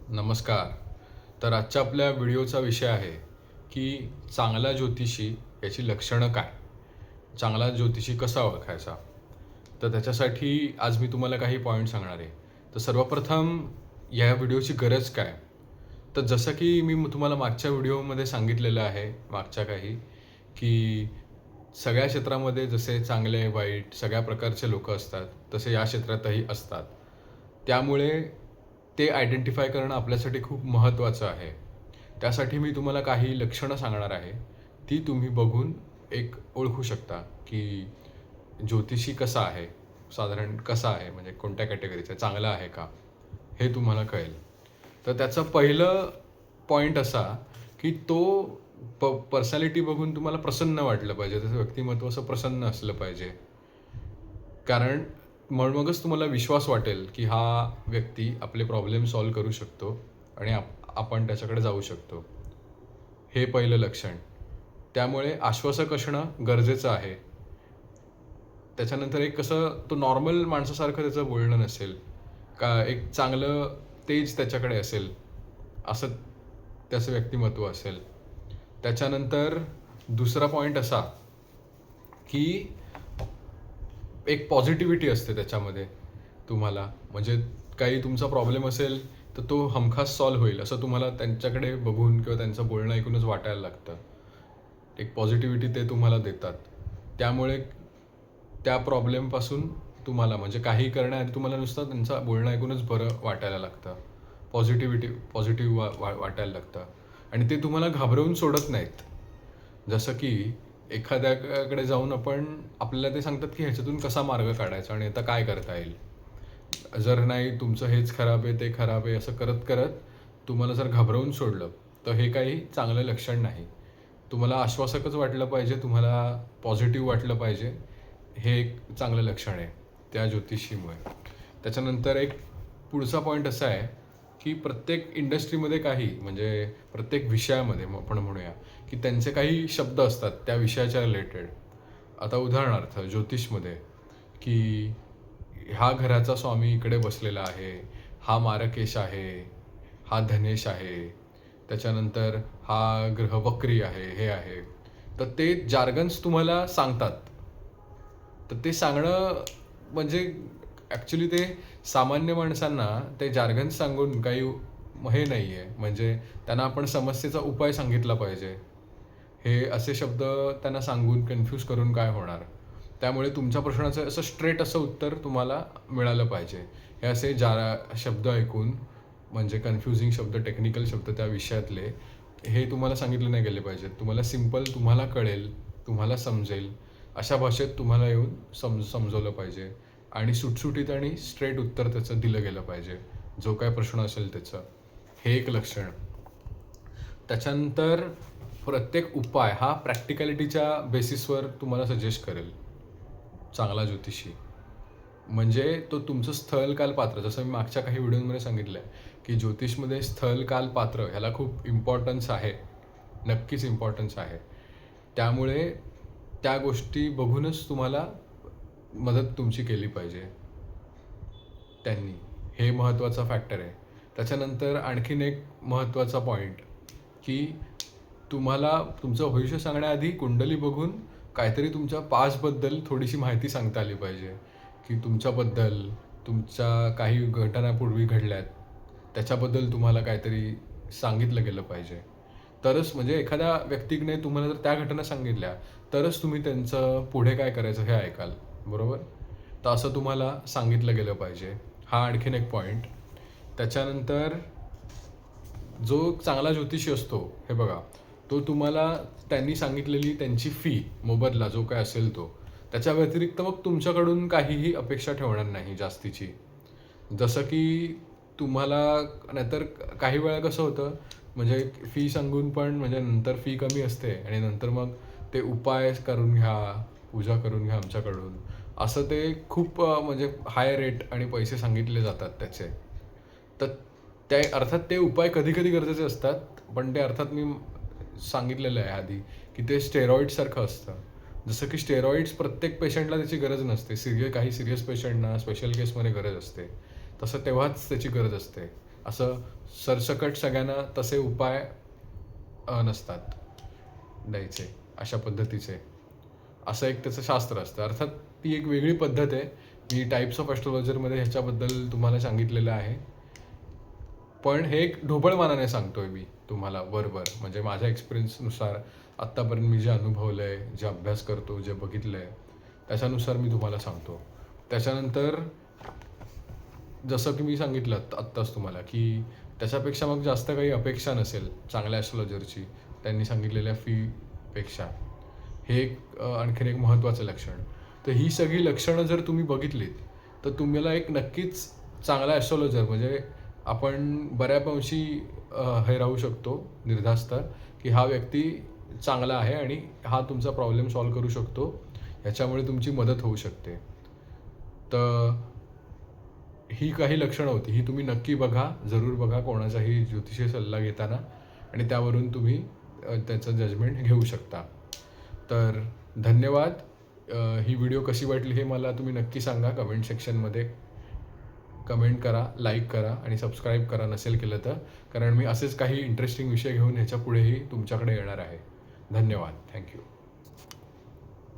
नमस्कार. तर आजच्या आपल्या व्हिडिओचा विषय आहे की चांगला ज्योतिषी याची लक्षणं काय? चांगला ज्योतिषी कसा ओळखायचा? तर त्याच्यासाठी आज मी तुम्हाला काही पॉईंट सांगणार आहे. तर सर्वप्रथम या व्हिडिओची गरज काय? तर जसं की मी तुम्हाला मागच्या व्हिडिओमध्ये सांगितलेलं आहे, मागच्या काही, की सगळ्या क्षेत्रामध्ये जसे चांगले, वाईट सगळ्या प्रकारचे लोकं असतात, तसे या क्षेत्रातही असतात. त्यामुळे ते आयडेंटिफाय करणं आपल्यासाठी खूप महत्त्वाचं आहे. त्यासाठी मी तुम्हाला काही लक्षणं सांगणार आहे. ती तुम्ही बघून एक ओळखू शकता, की ज्योतिषी कसा आहे, साधारण कसा आहे, म्हणजे कोणत्या कॅटेगरीचा आहे, चांगला आहे का? हे तुम्हाला कळेल. तर त्याचं पहिलं पॉइंट असा, की तो पर्सनॅलिटी बघून तुम्हाला प्रसन्न वाटलं पाहिजे. त्याचं व्यक्तिमत्व असं प्रसन्न असलं पाहिजे. कारण मगच तुम्हाला विश्वास वाटेल, की हा व्यक्ती आपले प्रॉब्लेम सॉल्व्ह करू शकतो आणि आपण त्याच्याकडे जाऊ शकतो. हे पहिलं लक्षण. त्यामुळे आश्वासक असणं गरजेचं आहे. त्याच्यानंतर एक कसं तो नॉर्मल माणसासारखं त्याचं बोलणं नसेल, का एक चांगलं तेज त्याच्याकडे असेल, असं त्याचं व्यक्तिमत्व असेल. त्याच्यानंतर दुसरा पॉइंट असा, की एक पॉझिटिव्हिटी असते त्याच्यामध्ये तुम्हाला. म्हणजे काही तुमचा प्रॉब्लेम असेल, तर तो हमखास सॉल्व्ह होईल असं तुम्हाला त्यांच्याकडे बघून किंवा त्यांचं बोलणं ऐकूनच वाटायला लागतं. एक पॉझिटिव्हिटी ते तुम्हाला देतात. त्यामुळे त्या प्रॉब्लेमपासून तुम्हाला म्हणजे काही करण्याआधी तुम्हाला नुसतं त्यांचं बोलणं ऐकूनच बरं वाटायला लागतं. पॉझिटिव्ह वाटायला लागतं आणि ते तुम्हाला घाबरवून सोडत नाहीत. जसं की एखाद्याकडे जाऊन आपल्याला ते सांगतात की ह्याच्यातून कसा मार्ग काढायचा आणि आता काय करता येईल. जर नाही तुमचं हेच खराब आहे, ते खराब आहे असं करत करत तुम्हाला जर घाबरवून सोडलं, तर हे काही चांगलं लक्षण नाही. तुम्हाला आश्वासकच वाटलं पाहिजे, तुम्हाला पॉझिटिव्ह वाटलं पाहिजे. हे एक चांगलं लक्षण आहे त्या ज्योतिषीमुळे. त्याच्यानंतर एक पुढचा पॉईंट असा आहे, की प्रत्येक इंडस्ट्रीमध्ये काही म्हणजे प्रत्येक विषयामध्ये आपण म्हणूया, की त्यांचे काही शब्द असतात त्या विषयाच्या रिलेटेड. आता उदाहरणार्थ ज्योतिषमध्ये, की ह्या घराचा स्वामी इकडे बसलेला आहे, हा मारकेश आहे, हा धनेश आहे, त्याच्यानंतर हा ग्रह वक्री आहे, हे आहे. तर ते जार्गन्स तुम्हाला सांगतात. तर ते सांगणं म्हणजे ॲक्च्युली ते सामान्य माणसांना ते जार्गन्स सांगून काही हे नाही आहे. म्हणजे त्यांना आपण समस्येचा उपाय सांगितला पाहिजे. हे असे शब्द त्यांना सांगून कन्फ्यूज करून काय होणार. त्यामुळे तुमच्या प्रश्नाचं असं स्ट्रेट असं उत्तर तुम्हाला मिळालं पाहिजे. हे असे शब्द ऐकून म्हणजे कन्फ्युजिंग शब्द, टेक्निकल शब्द त्या विषयातले हे तुम्हाला सांगितले नाही गेले पाहिजेत. तुम्हाला सिंपल तुम्हाला कळेल, तुम्हाला समजेल अशा भाषेत तुम्हाला येऊन समजवलं पाहिजे आणि सुटसुटीत आणि स्ट्रेट उत्तर त्याचं दिलं गेलं पाहिजे. जो काय प्रश्न असेल त्याचं. हे एक लक्षण. त्याच्यानंतर प्रत्येक उपाय हा प्रॅक्टिकॅलिटीच्या बेसिसवर तुम्हाला सजेस्ट करेल चांगला ज्योतिषी. म्हणजे तो तुमचं स्थलकाल पात्र, जसं मी मागच्या काही व्हिडिओमध्ये सांगितलं आहे, की ज्योतिषमध्ये स्थलकाल पात्र ह्याला खूप इम्पॉर्टन्स आहे. नक्कीच इम्पॉर्टन्स आहे. त्यामुळे त्या गोष्टी बघूनच तुम्हाला मदत तुमची केली पाहिजे त्यांनी. हे महत्त्वाचा फॅक्टर आहे. त्याच्यानंतर आणखीन एक महत्त्वाचा पॉईंट, की तुम्हाला तुमचं भविष्य सांगण्याआधी कुंडली बघून काहीतरी तुमच्या पास्टबद्दल थोडीशी माहिती सांगता आली पाहिजे, की तुमच्याबद्दल, तुमच्या काही घटना पूर्वी घडल्यात, त्याच्याबद्दल तुम्हाला काहीतरी सांगितलं गेलं पाहिजे. तरच म्हणजे एखाद्या व्यक्तीने तुम्हाला जर त्या घटना सांगितल्या, तरच तुम्ही त्यांचं पुढे काय करायचं हे ऐकाल, बरोबर? तर असं तुम्हाला सांगितलं गेलं पाहिजे. हा आणखीन एक पॉईंट. त्याच्यानंतर जो चांगला ज्योतिषी असतो, हे बघा, तो तुम्हाला त्यांनी सांगितलेली त्यांची फी, मोबदला जो काय असेल तो, त्याच्या व्यतिरिक्त मग तुमच्याकडून काहीही अपेक्षा ठेवणार नाही जास्तीची. जसं की तुम्हाला नाहीतर काही वेळा कसं होतं, म्हणजे फी सांगून पण म्हणजे नंतर फी कमी असते आणि नंतर मग ते उपाय करून घ्या, पूजा करून घ्या आमच्याकडून. असं ते खूप म्हणजे हाय रेट आणि पैसे सांगितले जातात त्याचे. तर त्या अर्थात ते उपाय कधी-कधी गरजेचे असतात, पण ते अर्थात मी सांगितलेलं आहे आधी, की ते स्टेरॉइडसारखं असतं. जसं की स्टेरॉइड्स प्रत्येक पेशंटला त्याची गरज नसते. काही सिरियस पेशंटना स्पेशल केसमध्ये गरज असते. तसं तेव्हाच त्याची गरज असते. असं सरसकट सगळ्यांना तसे उपाय नसतात द्यायचे अशा पद्धतीचे. असं एक त्याचं शास्त्र असतं. अर्थात ती एक वेगळी पद्धत आहे. मी टाईप्स ऑफ ॲस्ट्रोलॉजरमध्ये ह्याच्याबद्दल तुम्हाला सांगितलेलं आहे. पण हे एक ढोबळमानाने सांगतोय मी तुम्हाला वरवर. म्हणजे माझ्या एक्सपिरियन्सनुसार आत्तापर्यंत मी जे अनुभवलं आहे, जे अभ्यास करतो, जे बघितलं आहे, त्याच्यानुसार मी तुम्हाला सांगतो. त्याच्यानंतर जसं की मी सांगितलं आत्ताच तुम्हाला, की त्याच्यापेक्षा मग जास्त काही अपेक्षा नसेल चांगल्या ॲस्ट्रोलॉजरची त्यांनी सांगितलेल्या फीपेक्षा. हे एक आणखीन एक महत्त्वाचं लक्षण. तर ही सगळी लक्षणं जर तुम्ही बघितलीत, तर तुम्हाला एक नक्कीच चांगला ॲस्ट्रोलॉजर म्हणजे आपण बऱ्यापैकी हे राहू शकतो निर्धास्त, की हा व्यक्ती चांगला आहे आणि हा तुमचा प्रॉब्लेम सॉल्व्ह करू शकतो. ह्याच्यामुळे तुमची मदत होऊ शकते. तर ही काही लक्षणं होती. ही तुम्ही नक्की बघा, जरूर बघा कोणाचाही ज्योतिषी सल्ला घेताना आणि त्यावरून तुम्ही त्याचं जजमेंट घेऊ शकता. तर धन्यवाद. ही व्हिडिओ कशी वाटली हे मला तुम्ही नक्की सांगा कमेंट सेक्शनमध्ये. कमेंट करा, लाईक करा आणि सबस्क्राईब करा नसेल केलं तर. कारण मी असेच काही इंटरेस्टिंग विषय घेऊन ह्याच्या पुढेही तुमच्याकडे येणार आहे. धन्यवाद. थँक्यू.